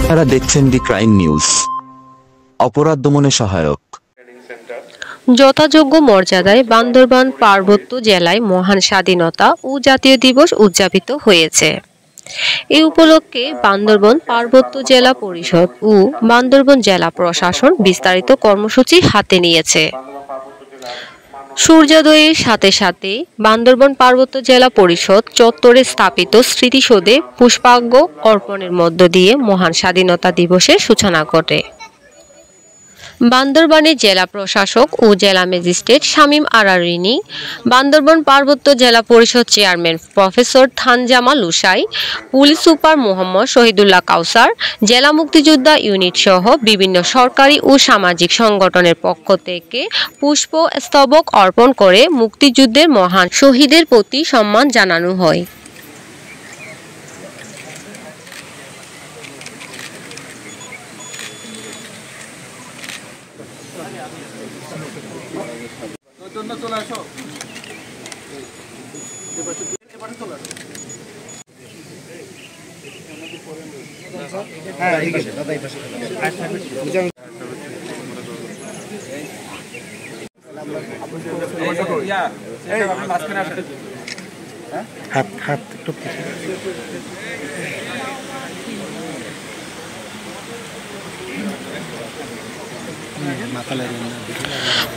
আপনারা দেখছেন দি crime news, অপরাধ দমনে সহায়ক। যথাযোগ্য মর্যাদায় বান্দরবান পার্বত্য জেলায় মহান স্বাধীনতা ও জাতীয় দিবস উদযাপিত হয়েছে। এই উপলক্ষে বান্দরবান পার্বত্য জেলা পরিষদ ও বান্দরবান জেলা প্রশাসন বিস্তারিত কর্মসূচি হাতে নিয়েছে। সূর্যোদয়ের সাথে সাথে বান্দরবান পার্বত্য জেলা পরিষদ চত্বরে স্থাপিত স্মৃতিসৌধে পুষ্পার্ঘ্য অর্পণের মধ্য দিয়ে মহান স্বাধীনতা দিবসের সূচনা ঘটে। বান্দরবানের জেলা প্রশাসক ও জেলা ম্যাজিস্ট্রেট শামীম আরা রিনি, বান্দরবান পার্বত্য জেলা পরিষদ chairman professor Thanzamal Lushai, police super Mohammad Shahidullah Kausar, জেলা মুক্তিযোদ্ধা ইউনিট সহ বিভিন্ন সরকারি ও সামাজিক সংগঠনের পক্ষ থেকে পুষ্পস্তবক অর্পণ করে মুক্তিযুদ্ধের মহান শহীদের প্রতি সম্মান জানানো হয়।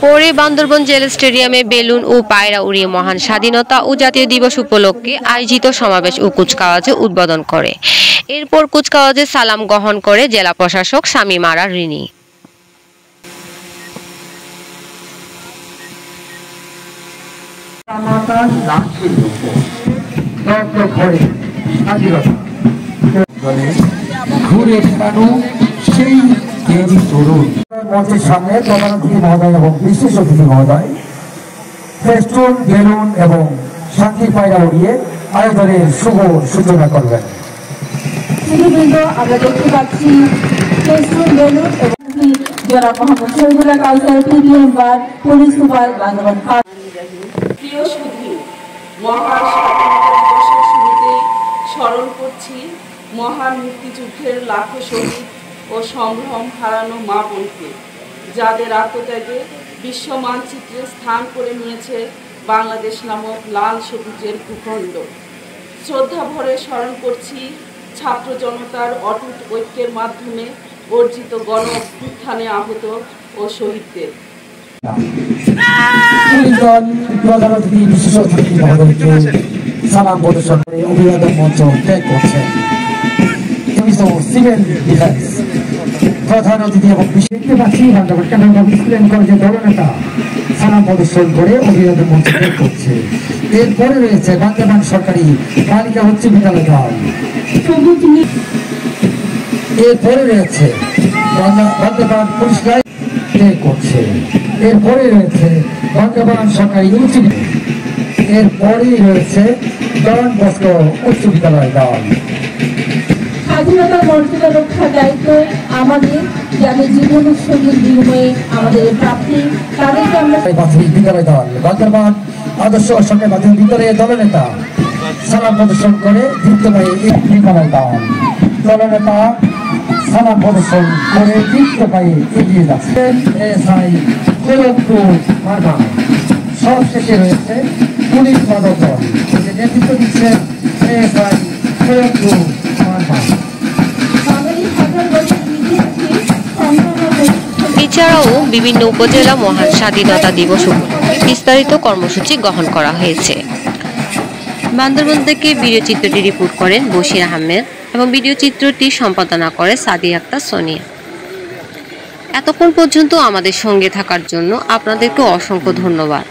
পরে বান্দরবান জেলা স্টেডিয়ামে বেলুন ও পায়রা উড়িয়ে মহান স্বাধীনতা ও জাতীয় দিবস উপলক্ষে আয়োজিত সমাবেশ ও কুচকাওয়াজে উদ্বোধন করে। এরপর কুচকাওয়াজে সালাম গ্রহণ করে জেলা প্রশাসক শামীম আরা রিনি। মঞ্চের সামনে প্রধানমন্ত্রী মহোদয় এবং বিশেষ অতিথি মহোদয় ফেস্টুন, বেলুন এবং শান্তি পায়রা উড়িয়ে আয়োজনের শুভ সূচনা করবেন। আমরা দেখতে পাচ্ছি ফেস্টুন, বেলুন এবং জনাব Mohammad Shahidullah Kausar, PD member, police super, Bandarban. প্রিয় সুধী, মহান স্বাধীনতা দিবসের শুরুতে স্মরণ করছি মহান মুক্তিযুদ্ধের লাখো শহীদ ও সম্ভ্রম হারানো মা বোনকে, যাদের আত্মত্যাগে বিশ্ব মানচিত্রে স্থান করে নিয়েছে বাংলাদেশ নামক লাল সবুজের ভূখণ্ড। শ্রদ্ধা ভরে স্মরণ করছি ছাত্র জনতার অটুট ঐক্যের মাধ্যমে অর্জিত গণ অভ্যুত্থানে আহত ও শহীদদের। সালাম প্রদর্শন করে অভিবাদন মঞ্চ ত্যাগ করছেন। প্রধান অতিথি এবং দেখতে পাচ্ছি কলেজের দলনেতা সালাম প্রদর্শন করে অভিবাদন মঞ্চ ত্যাগ করছে। এরপরে রয়েছে বান্দরবান সরকারি বালিকা উচ্চ বিদ্যালয় দল। এরপরে রয়েছে বান্দরবান পুলিশ ত্যাগ করছে। এরপরে রয়েছে বান্দরবান সরকারি উচ্চ বিদ্যালয়। এরপরেই রয়েছে ডন বস্কো উচ্চ বিদ্যালয় দল। স্বাধীনতার মর্যাদা রক্ষার দায়িত্ব আমাদের, যাদের জীবন উৎসর্গের বিনিময়ে আমাদের প্রাপ্তি, তাদেরকে আমরা প্রাথমিক বিদ্যালয় দল বান্দরবান আদর্শ সরকারি প্রাথমিক বিদ্যালয়ের দলনেতা সালাম প্রদর্শন করে দীপ্তবাহী বিদ্যালয় দল। দলনেতা সালাম প্রদর্শন করে দীপ্তবাহী এগিয়ে যাচ্ছেন। এসআই কোলমপুর মার্মা। সবশেষে রয়েছে পুলিশ মাদক দল, নেতৃত্ব দিচ্ছেন এসআই কোলমপুর মার্মা। এছাড়াও বিভিন্ন উপজেলা মহান স্বাধীনতা দিবস উপলক্ষে বিস্তারিত কর্মসূচি গ্রহণ করা হয়েছে। বান্দরবান থেকে ভিডিও চিত্রটি রিপোর্ট করেন বশির আহমেদ এবং ভিডিও চিত্রটি সম্পাদনা করে সাদিয়া আক্তার সোনিয়া। এতক্ষণ পর্যন্ত আমাদের সঙ্গে থাকার জন্য আপনাদেরকে অসংখ্য ধন্যবাদ।